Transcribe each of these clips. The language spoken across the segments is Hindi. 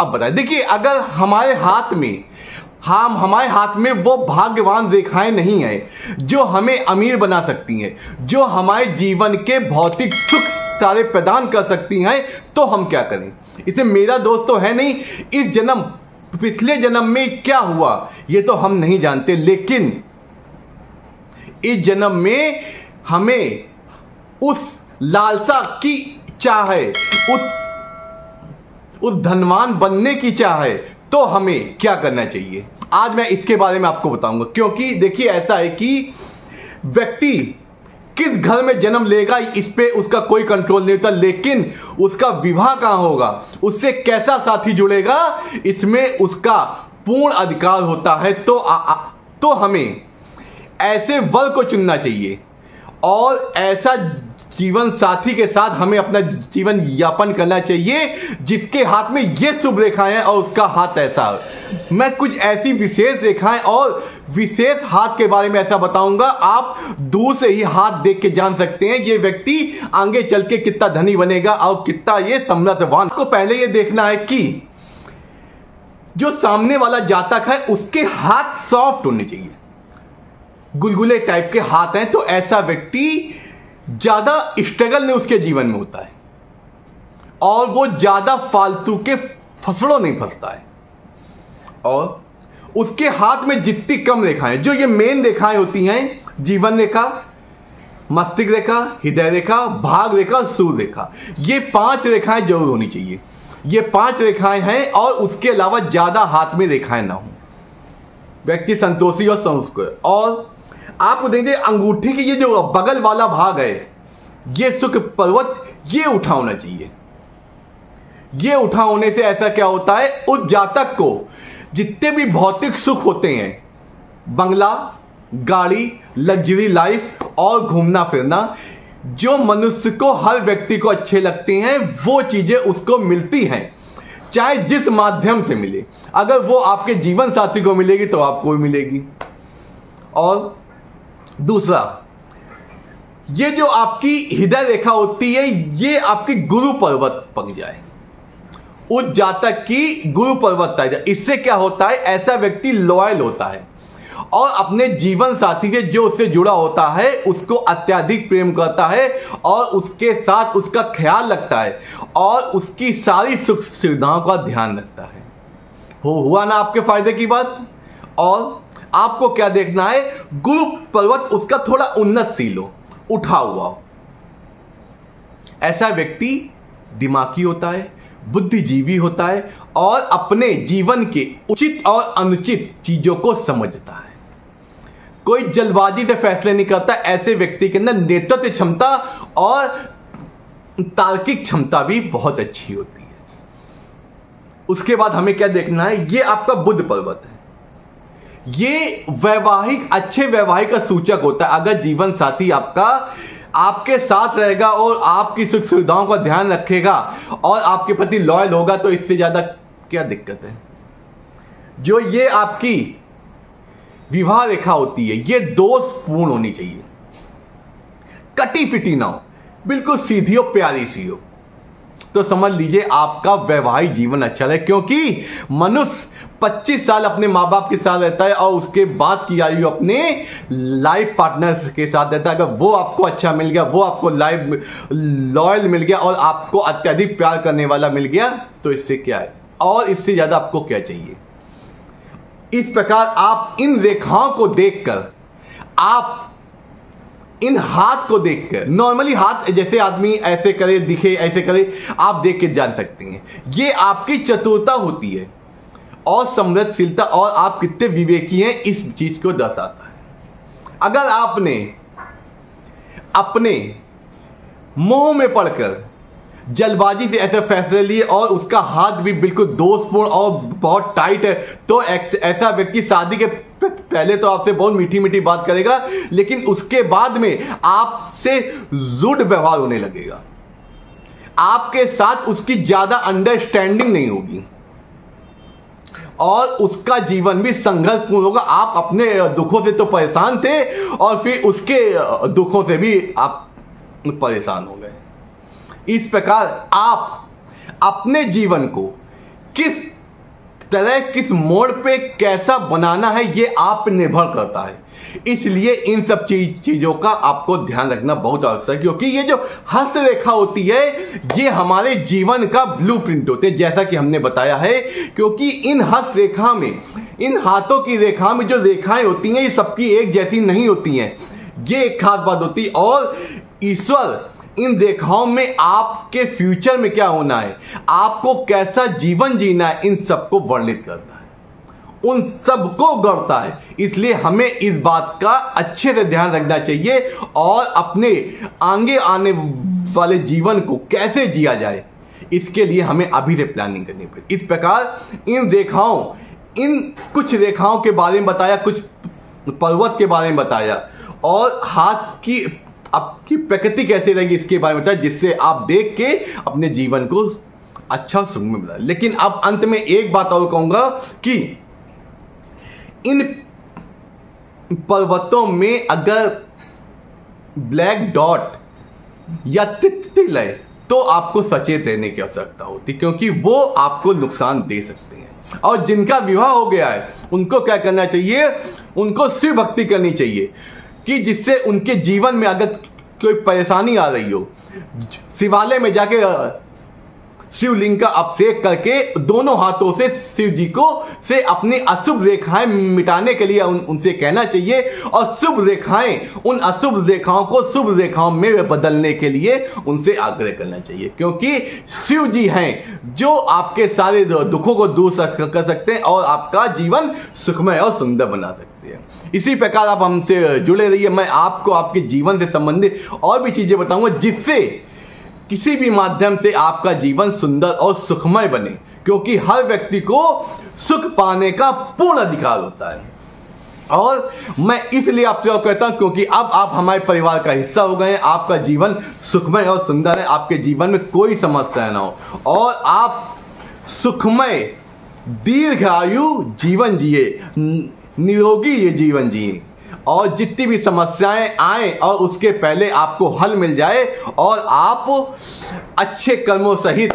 अब बताएं, देखिए अगर हमारे हाथ में वो भाग्यवान रेखाएं नहीं है जो हमें अमीर बना सकती हैं, जो हमारे जीवन के भौतिक सुख सारे प्रदान कर सकती हैं, तो हम क्या करें? इसे मेरा दोस्त तो है नहीं, इस जन्म पिछले जन्म में क्या हुआ ये तो हम नहीं जानते, लेकिन इस जन्म में हमें उस लालसा की चाह है, उस धनवान बनने की चाह है, तो हमें क्या करना चाहिए आज मैं इसके बारे में आपको बताऊंगा। क्योंकि देखिए ऐसा है कि व्यक्ति किस घर में जन्म लेगा इस पे उसका कोई कंट्रोल नहीं होता, लेकिन उसका विवाह कहां होगा, उससे कैसा साथी जुड़ेगा, इसमें उसका पूर्ण अधिकार होता है। तो हमें ऐसे वर को चुनना चाहिए और ऐसा जीवन साथी के साथ हमें अपना जीवन यापन करना चाहिए जिसके हाथ में ये शुभ रेखाएं और उसका हाथ ऐसा। मैं कुछ ऐसी विशेष रेखाएं और विशेष हाथ के बारे में ऐसा बताऊंगा, आप दूर से ही हाथ देख के जान सकते हैं ये व्यक्ति आगे चल के कितना धनी बनेगा और कितना ये समृद्धवान। आपको पहले ये देखना है कि जो सामने वाला जातक है उसके हाथ सॉफ्ट होने चाहिए, गुलगुले टाइप के हाथ हैं, तो ऐसा व्यक्ति ज्यादा स्ट्रगल नहीं उसके जीवन में होता है और वो ज्यादा फालतू के फसलों नहीं फंसता है। और उसके हाथ में जितनी कम रेखाएं, जो ये मेन रेखाएं होती हैं, जीवन रेखा, मस्तिष्क रेखा, हृदय रेखा, भाग रेखा और सूर्य रेखा, ये 5 रेखाएं जरूर होनी चाहिए। ये 5 रेखाएं हैं और उसके अलावा ज्यादा हाथ में रेखाएं ना हो, व्यक्ति संतोषी और संस्कृत। और आपको देखेंगे अंगूठी की ये जो बगल वाला भाग है, ये सुख पर्वत, ये उठा होना चाहिए। ये उठा होने से ऐसा क्या होता है, उस जातक को जितने भी भौतिक सुख होते हैं, बंगला, गाड़ी, लग्जरी लाइफ और घूमना फिरना, जो मनुष्य को, हर व्यक्ति को अच्छे लगते हैं, वो चीजें उसको मिलती हैं, चाहे जिस माध्यम से मिले। अगर वो आपके जीवन साथी को मिलेगी तो आपको भी मिलेगी। और दूसरा, ये जो आपकी हृदय रेखा होती है, ये आपकी गुरु पर्वत पक जाए, उस जातक की गुरु पर्वत आ जाए। इससे क्या होता है, ऐसा व्यक्ति लॉयल होता है और अपने जीवन साथी के जो उससे जुड़ा होता है उसको अत्यधिक प्रेम करता है और उसके साथ उसका ख्याल रखता है और उसकी सारी सुख सुविधाओं का ध्यान रखता है। हुआ ना आपके फायदे की बात। और आपको क्या देखना है, गुरु पर्वत उसका थोड़ा उन्नतशील हो, उठा हुआ हो। ऐसा व्यक्ति दिमागी होता है, बुद्धिजीवी होता है और अपने जीवन के उचित और अनुचित चीजों को समझता है। कोई जल्दबाजी से फैसले नहीं करता। ऐसे व्यक्ति के अंदर नेतृत्व क्षमता और तार्किक क्षमता भी बहुत अच्छी होती है। उसके बाद हमें क्या देखना है, ये आपका बुध पर्वत है। ये वैवाहिक, अच्छे वैवाहिक का सूचक होता है। अगर जीवन साथी आपका आपके साथ रहेगा और आपकी सुख सुविधाओं का ध्यान रखेगा और आपके प्रति लॉयल होगा, तो इससे ज्यादा क्या दिक्कत है। जो ये आपकी विवाह रेखा होती है, ये दोषपूर्ण होनी चाहिए, कटी फिटी ना हो, बिल्कुल सीधी हो, प्यारी सी हो, तो समझ लीजिए आपका वैवाहिक जीवन अच्छा रहे। क्योंकि मनुष्य 25 साल अपने माँ बाप के साथ रहता है और उसके बाद की आयु अपने लाइफ पार्टनर्स के साथ रहता है। अगर वो आपको अच्छा मिल गया, वो आपको लाइफ लॉयल मिल गया और आपको अत्यधिक प्यार करने वाला मिल गया, तो इससे क्या है और इससे ज्यादा आपको क्या चाहिए। इस प्रकार आप इन रेखाओं को देखकर, आप इन हाथ को देखकर, नॉर्मली हाथ जैसे आदमी ऐसे करे दिखे, ऐसे करे, आप देख के जान सकते हैं ये आपकी चतुरता होती है और समृद्धशीलता और आप कितने विवेकी हैं इस चीज को दर्शाता है। अगर आपने अपने मोह में पड़कर जल्दबाजी से ऐसे फैसले लिए और उसका हाथ भी बिल्कुल दोषपूर्ण और बहुत टाइट है, तो ऐसा व्यक्ति शादी के पहले तो आपसे बहुत मीठी मीठी बात करेगा, लेकिन उसके बाद में आपसे रूड व्यवहार होने लगेगा, आपके साथ उसकी ज्यादा अंडरस्टैंडिंग नहीं होगी और उसका जीवन भी संघर्षपूर्ण होगा। आप अपने दुखों से तो परेशान थे और फिर उसके दुखों से भी आप परेशान हो गए। इस प्रकार आप अपने जीवन को किस तरह किस मोड़ पे कैसा बनाना है ये आप पे निर्भर करता है। इसलिए इन सब चीजों का आपको ध्यान रखना बहुत आवश्यक है, क्योंकि ये जो हस्तरेखा होती है ये हमारे जीवन का ब्लूप्रिंट होते हैं, जैसा कि हमने बताया है। क्योंकि इन हस्तरेखा में, इन हाथों की रेखा में जो रेखाएं होती हैं ये सबकी एक जैसी नहीं होती हैं, ये एक खास बात होती है। और ईश्वर इन रेखाओं में आपके फ्यूचर में क्या होना है, आपको कैसा जीवन जीना है, इन सबको वर्णित करता है, उन सबको गढ़ता है। इसलिए हमें इस बात का अच्छे से ध्यान रखना चाहिए और अपने आगे आने वाले जीवन को कैसे जिया जाए इसके लिए हमें अभी से प्लानिंग करनी पड़ेगी। इस प्रकार इन रेखाओं, इन कुछ रेखाओं के बारे में बताया, कुछ पर्वत के बारे में बताया और हाथ की आपकी प्रकृति कैसे रहेगी इसके बारे में बताया, जिससे आप देख के अपने जीवन को अच्छा सुगम बनाए। लेकिन अब अंत में एक बात और कहूंगा कि इन पर्वतों में अगर ब्लैक डॉट या तिल है तो आपको सचेत रहने की आवश्यकता होती, क्योंकि वो आपको नुकसान दे सकते हैं। और जिनका विवाह हो गया है उनको क्या करना चाहिए, उनको शिव भक्ति करनी चाहिए कि जिससे उनके जीवन में अगर कोई परेशानी आ रही हो, शिवालय में जाके शिवलिंग का अभिषेक करके दोनों हाथों से शिव जी को से अपनी अशुभ रेखाएं मिटाने के लिए उनसे कहना चाहिए और शुभ रेखाएं, उन अशुभ रेखाओं को शुभ रेखाओं में बदलने के लिए उनसे आग्रह करना चाहिए, क्योंकि शिव जी हैं जो आपके सारे दुखों को दूर कर सकते हैं और आपका जीवन सुखमय और सुंदर बना सकते हैं। इसी प्रकार आप हमसे जुड़े रहिए, मैं आपको आपके जीवन से संबंधित और भी चीजें बताऊंगा जिससे किसी भी माध्यम से आपका जीवन सुंदर और सुखमय बने, क्योंकि हर व्यक्ति को सुख पाने का पूर्ण अधिकार होता है। और मैं इसलिए आपसे और कहता हूं क्योंकि अब आप हमारे परिवार का हिस्सा हो गए हैं, आपका जीवन सुखमय और सुंदर है, आपके जीवन में कोई समस्या ना हो और आप सुखमय दीर्घायु जीवन जिए, निरोगी ये जीवन जिए और जितनी भी समस्याएं आए और उसके पहले आपको हल मिल जाए और आप अच्छे कर्मों सहित,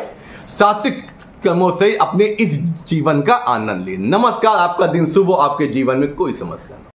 सात्विक कर्मों से अपने इस जीवन का आनंद लें। नमस्कार, आपका दिन शुभ हो, आपके जीवन में कोई समस्या नहीं।